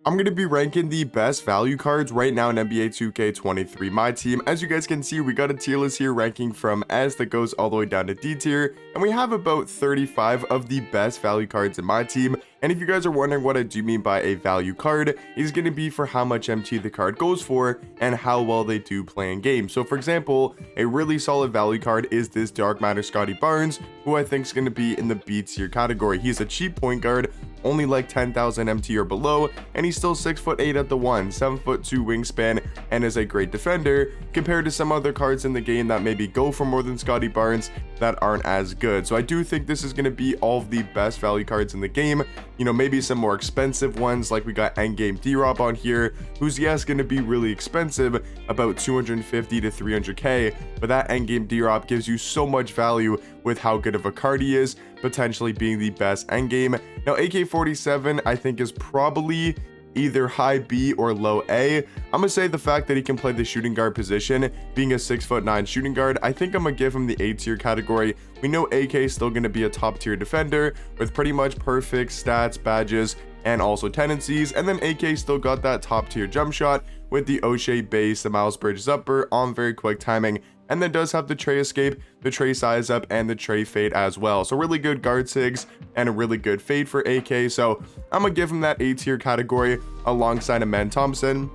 I'm going to be ranking the best value cards right now in NBA 2K23 My Team. As you guys can see, we got a tier list here ranking from S that goes all the way down to D tier, and we have about 35 of the best value cards in my team. And if you guys are wondering what I do mean by a value card, is going to be for how much MT the card goes for and how well they do play in game. So for example, a really solid value card is this Dark Matter Scotty Barnes, who I think is going to be in the B tier category. He's a cheap point guard, only like 10,000 MT or below, and he's still 6'8" at the 1, 7'2" wingspan, and is a great defender compared to some other cards in the game that maybe go for more than Scotty Barnes that aren't as good. So I do think this is going to be all of the best value cards in the game. You know, maybe some more expensive ones, like we got Endgame D-Rob on here, who's yes going to be really expensive, about 250 to 300k, but that Endgame D-Rob gives you so much value with how good of a card he is, potentially being the best endgame. Now AK-47 I think is probably either high B or low A. I'm gonna say the fact that he can play the shooting guard position, being a 6'9" shooting guard, I think I'm gonna give him the A tier category. We know AK is still gonna be a top tier defender with pretty much perfect stats, badges, and also tendencies, and then AK still got that top tier jump shot with the O'Shea base, the Miles Bridges upper on very quick timing, and then does have the tray escape, the tray size up, and the tray fade as well. So really good guard sigs and a really good fade for AK. So I'm gonna give him that A tier category alongside Amen Thompson.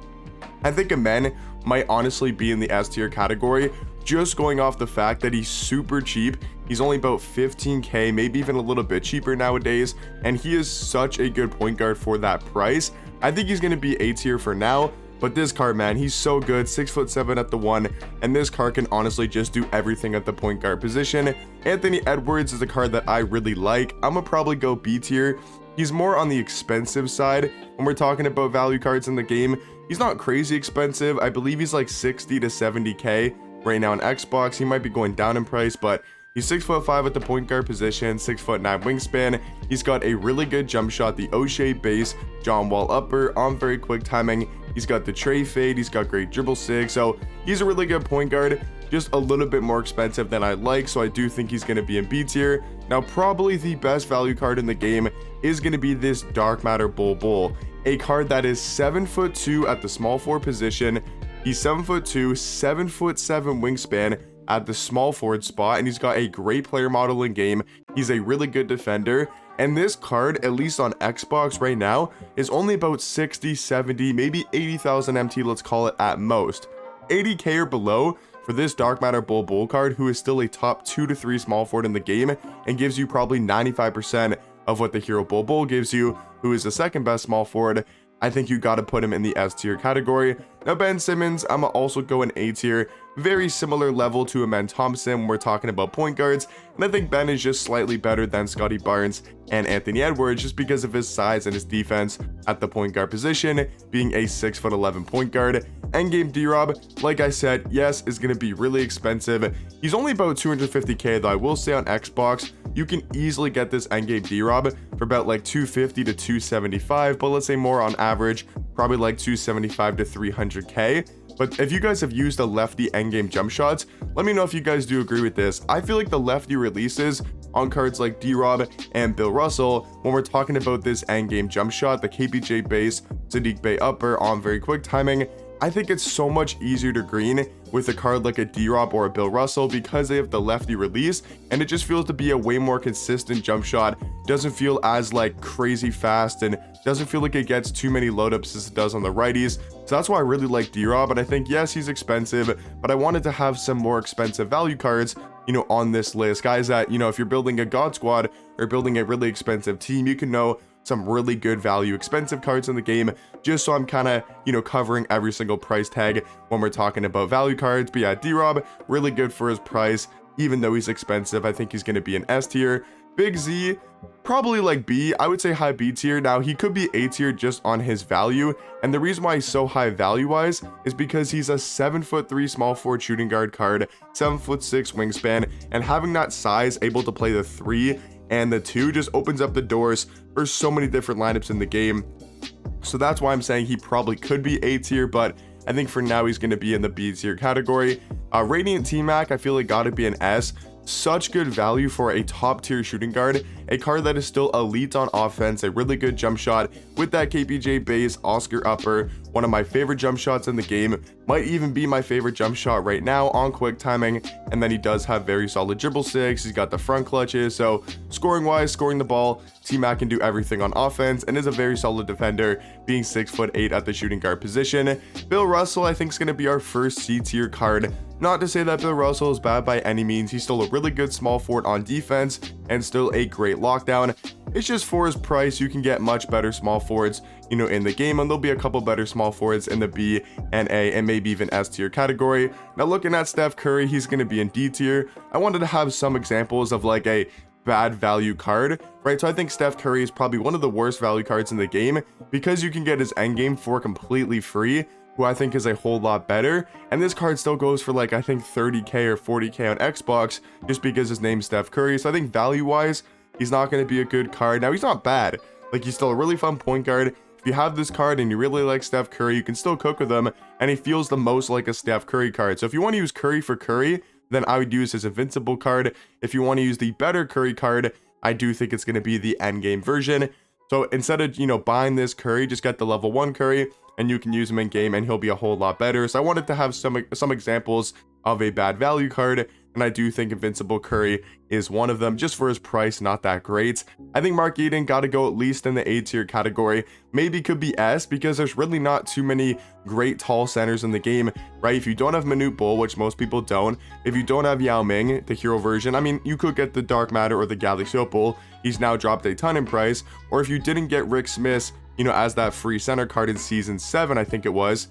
I think Amen might honestly be in the S tier category, just going off the fact that he's super cheap. He's only about 15k, maybe even a little bit cheaper nowadays, and he is such a good point guard for that price. I think he's gonna be A tier for now. But this card, man, he's so good, 6'7" at the 1, and this card can honestly just do everything at the point guard position. Anthony Edwards is a card that I really like. I'm gonna probably go B tier. He's more on the expensive side when we're talking about value cards in the game. He's not crazy expensive. I believe he's like 60 to 70k right now on Xbox. He might be going down in price, but he's 6'5" at the point guard position, 6'9" wingspan. He's got a really good jump shot, the O'Shea base, John Wall upper on very quick timing. He's got the tray fade, he's got great dribble sig, so he's a really good point guard, just a little bit more expensive than I like, so I do think he's going to be in B tier. Now probably the best value card in the game is going to be this Dark Matter Bull, a card that is 7'2" at the small forward position. He's 7'2", 7'7" wingspan at the small forward spot, and he's got a great player model in game. He's a really good defender, and this card, at least on Xbox right now, is only about 60, 70, maybe 80,000 MT, let's call it at most. 80k or below for this Dark Matter Bull card, who is still a top 2 to 3 small forward in the game and gives you probably 95% of what the Hero Bull gives you, who is the second best small forward. I think you got to put him in the S tier category. Now Ben Simmons, I'm gonna also go in A tier, very similar level to Amen Thompson when we're talking about point guards, and I think Ben is just slightly better than Scotty Barnes and Anthony Edwards just because of his size and his defense at the point guard position, being a 6'11" point guard. Endgame D-Rob, like I said, yes, is going to be really expensive. He's only about 250k though. I will say on Xbox, you can easily get this Endgame D-Rob for about like 250 to 275, but let's say more on average, probably like 275 to 300k. But if you guys have used the lefty endgame jump shots, let me know if you guys do agree with this. I feel like the lefty releases on cards like D-Rob and Bill Russell, when we're talking about this endgame jump shot, the KPJ base, Sadiq Bey upper on very quick timing, I think it's so much easier to green with a card like a D-Rob or a Bill Russell because they have the lefty release, and it just feels to be a way more consistent jump shot. Doesn't feel as like crazy fast and doesn't feel like it gets too many load ups as it does on the righties. So that's why I really like D-Rob, and I think yes, he's expensive, but I wanted to have some more expensive value cards, you know, on this list. Guys that, you know, if you're building a God Squad or building a really expensive team, you can know some really good value expensive cards in the game, just so I'm kind of, you know, covering every single price tag when we're talking about value cards. But yeah, D-Rob, really good for his price, even though he's expensive. I think he's going to be an S tier. Big Z, probably like B. I would say high B tier. Now he could be A tier just on his value, and the reason why he's so high value wise is because he's a 7'3" small forward shooting guard card, 7'6" wingspan, and having that size, able to play the 3 and the 2, just opens up the doors for so many different lineups in the game. So that's why I'm saying he probably could be A tier, but I think for now he's going to be in the B tier category. Radiant T-Mac, I feel like got to be an S. Such good value for a top tier shooting guard, a card that is still elite on offense, a really good jump shot with that KPJ base, Oscar upper, one of my favorite jump shots in the game, might even be my favorite jump shot right now on quick timing. And then he does have very solid dribble six, he's got the front clutches, so scoring wise, scoring the ball, T-Mac can do everything on offense and is a very solid defender, being 6'8" at the shooting guard position. Bill Russell I think is going to be our first C tier card. Not to say that Bill Russell is bad by any means, he's still a really good small forward on defense and still a great lockdown. It's just for his price, you can get much better small forwards, you know, in the game, and there'll be a couple better small forwards in the B and A and maybe even S tier category. Now looking at Steph Curry, he's going to be in D tier. I wanted to have some examples of like a bad value card, right? So I think Steph Curry is probably one of the worst value cards in the game because you can get his endgame for completely free, who I think is a whole lot better. And this card still goes for like I think 30k or 40k on Xbox just because his name's Steph Curry. So I think value wise, he's not going to be a good card. Now he's not bad, like he's still a really fun point guard. If you have this card and you really like Steph Curry, you can still cook with him, and he feels the most like a Steph Curry card. So if you want to use Curry for Curry, then I would use his invincible card. If you want to use the better Curry card, I do think it's going to be the endgame version. So instead of, you know, buying this Curry, just get the level 1 Curry and you can use him in game and he'll be a whole lot better. So I wanted to have some examples of a bad value card, and I do think Invincible Curry is one of them. Just for his price, not that great. I think Mark Eaton got to go at least in the A tier category, maybe could be S, because there's really not too many great tall centers in the game, right? If you don't have Manute Bol, which most people don't, if you don't have Yao Ming, the hero version, I mean, you could get the Dark Matter or the Galaxy Opal, he's now dropped a ton in price. Or if you didn't get Rick Smith, you know, as that free center card in season 7, I think it was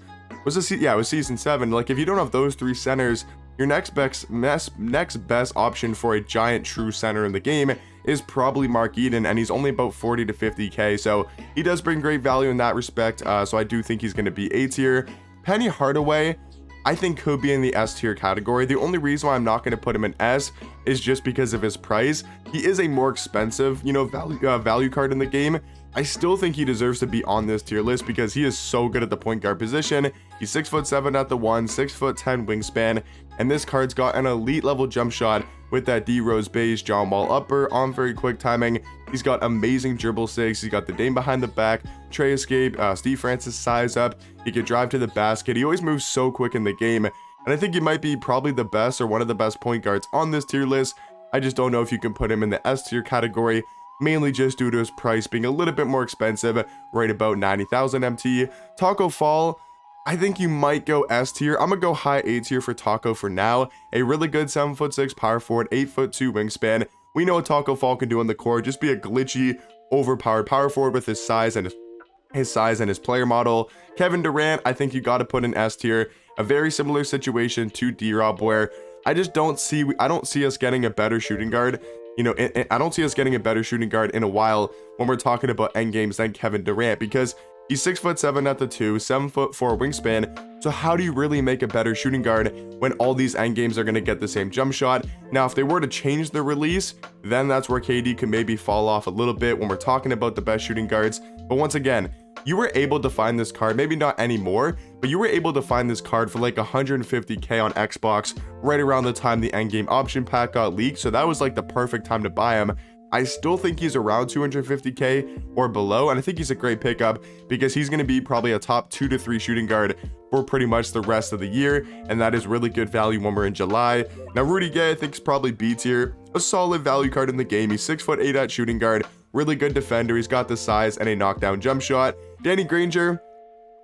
yeah, it was season 7. Like if you don't have those 3 centers, your next best option for a giant true center in the game is probably Mark Eaton, and he's only about 40 to 50k, so he does bring great value in that respect. So I do think he's going to be A tier. Penny Hardaway, I think could be in the S tier category. The only reason why I'm not going to put him in S is just because of his price. He is a more expensive, you know, value card in the game. I still think he deserves to be on this tier list because he is so good at the point guard position. He's 6'7" at the 1, 6'10" wingspan, and this card's got an elite level jump shot with that D Rose base, John Wall upper on very quick timing. He's got amazing dribble six. He's got the Dame behind the back, Trey escape, Steve Francis size up. He could drive to the basket. He always moves so quick in the game, and I think he might be probably the best or one of the best point guards on this tier list. I just don't know if you can put him in the S tier category, mainly just due to his price being a little bit more expensive, right about 90,000 MT. Taco Fall, I think you might go S tier. I'm gonna go high A tier for Taco for now. A really good 7'6" power forward, 8'2" wingspan. We know what Taco Fall can do on the court, just be a glitchy, overpowered power forward with his size and his player model. Kevin Durant, I think you got to put in S tier. A very similar situation to D-Rob, where I don't see us getting a better shooting guard. You know, I don't see us getting a better shooting guard in a while when we're talking about end games than Kevin Durant, because he's 6'7" at the 2, 7'4" wingspan. So how do you really make a better shooting guard when all these end games are going to get the same jump shot? Now, if they were to change the release, then that's where KD could maybe fall off a little bit when we're talking about the best shooting guards. But once again, you were able to find this card, maybe not anymore, but you were able to find this card for like 150k on Xbox right around the time the endgame option pack got leaked. So that was like the perfect time to buy him. I still think he's around 250k or below, and I think he's a great pickup because he's going to be probably a top 2 to 3 shooting guard for pretty much the rest of the year, and that is really good value when we're in July. Now Rudy Gay I think is probably B tier, a solid value card in the game. He's 6'8" at shooting guard, really good defender. He's got the size and a knockdown jump shot. Danny Granger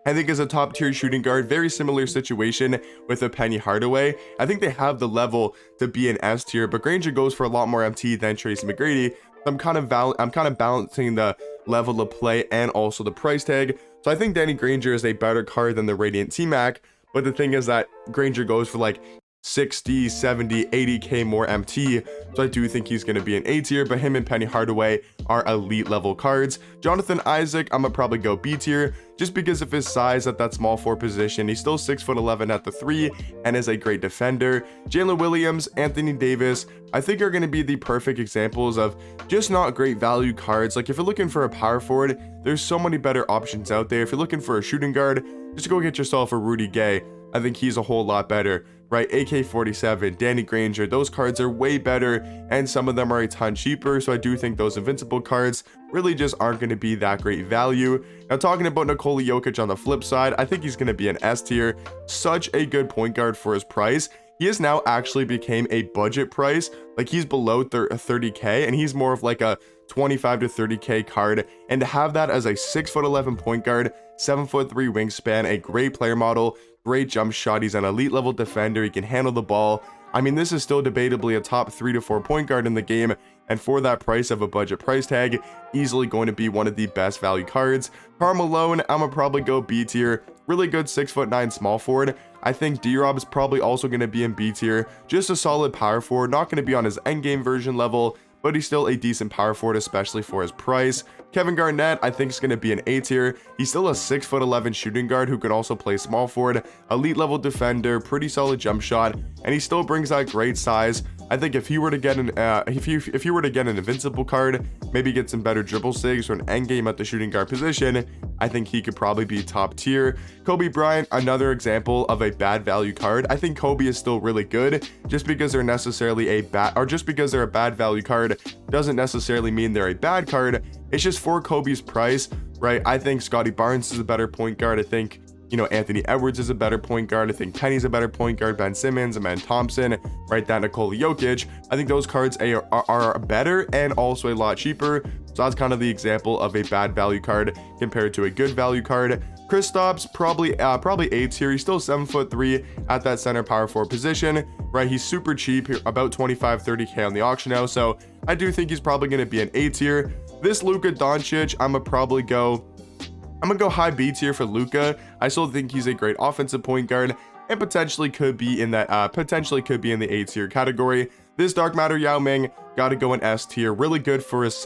I think is a top tier shooting guard, very similar situation with a Penny Hardaway. I think they have the level to be an S tier, but Granger goes for a lot more MT than Tracy McGrady. I'm kind of balancing the level of play and also the price tag. So I think Danny Granger is a better card than the Radiant T-Mac, but the thing is that Granger goes for like 60, 70, 80k more MT, so I do think he's going to be an A tier, but him and Penny Hardaway are elite level cards. Jonathan Isaac, I'm gonna probably go B tier, just because of his size at that small forward position. He's still 6'11" at the 3 and is a great defender. Jalen Williams, Anthony Davis, I think are going to be the perfect examples of just not great value cards. Like if you're looking for a power forward, there's so many better options out there. If you're looking for a shooting guard, just go get yourself a Rudy Gay. I think he's a whole lot better, right? AK-47, Danny Granger, those cards are way better, and some of them are a ton cheaper, so I do think those invincible cards really just aren't going to be that great value. Now, talking about Nikola Jokic on the flip side, I think he's going to be an S tier. Such a good point guard for his price. He has now actually became a budget price. Like, he's below 30k, and he's more of like a 25 to 30k card. And to have that as a 6'11" point guard, 7'3" wingspan, a great player model, great jump shot, he's an elite level defender, he can handle the ball. I mean, this is still debatably a top 3 to 4 point guard in the game, and for that price of a budget price tag, easily going to be one of the best value cards. Karl Malone, I'm gonna probably go B tier. Really good 6'9" small forward. I think D-Rob's probably also going to be in B tier. Just a solid power forward, not going to be on his endgame version level, but he's still a decent power forward, especially for his price. Kevin Garnett, I think, is going to be an A tier. He's still a 6'11" shooting guard who can also play small forward, elite level defender, pretty solid jump shot, and he still brings that great size. I think if he were to get an if he were to get an invincible card, maybe get some better dribble sigs or an end game at the shooting guard position, I think he could probably be top tier. Kobe Bryant, another example of a bad value card. I think Kobe is still really good. Just because they're necessarily a bad, or just because they're a bad value card doesn't necessarily mean they're a bad card. It's just for Kobe's price, right? I think Scotty Barnes is a better point guard. I think, you know, Anthony Edwards is a better point guard. I think Penny's a better point guard. Ben Simmons, Amen Thompson, right? That Nikola Jokic. I think those cards are better and also a lot cheaper. So that's kind of the example of a bad value card compared to a good value card. Kristaps, probably A tier. He's still 7'3" at that center power forward position, right? He's super cheap, about 25-30k on the auction house. So I do think he's probably going to be an A tier. This Luka Doncic, I'm gonna go high B tier for Luka. I still think he's a great offensive point guard and potentially could be in the A tier category. This Dark Matter Yao Ming, gotta go in S tier. Really good for his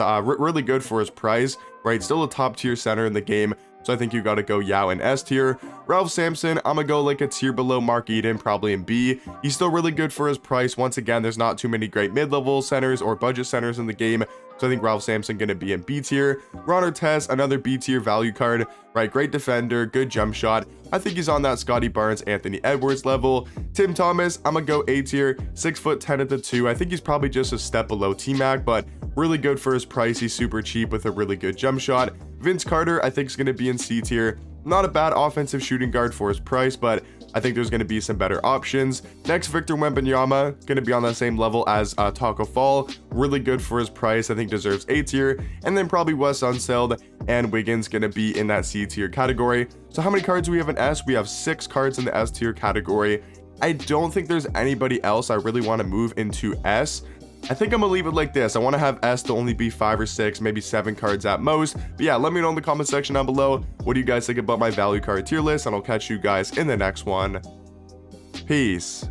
price, right? Still a top tier center in the game. So I think you gotta go Yao in S tier. Ralph Sampson, I'm gonna go like a tier below Mark Eden, probably in B. He's still really good for his price. Once again, there's not too many great mid-level centers or budget centers in the game. So I think Ralph Sampson gonna be in B tier. Ron Artest, another B tier value card, right? Great defender, good jump shot. I think he's on that Scotty Barnes, Anthony Edwards level. Tim Thomas, I'm gonna go A tier, 6'10" at the 2. I think he's probably just a step below T-Mac, but really good for his price. He's super cheap with a really good jump shot. Vince Carter, I think, is going to be in C tier. Not a bad offensive shooting guard for his price, but I think there's going to be some better options. Next, Victor Wembanyama, going to be on the same level as Taco Fall. Really good for his price. I think deserves A tier. And then probably Wes Unseld and Wiggins going to be in that C tier category. So how many cards do we have in S? We have 6 cards in the S tier category. I don't think there's anybody else I really want to move into S. I think I'm gonna leave it like this. I want to have S to only be 5 or 6, maybe 7 cards at most. But yeah, let me know in the comment section down below. What do you guys think about my value card tier list? And I'll catch you guys in the next one. Peace.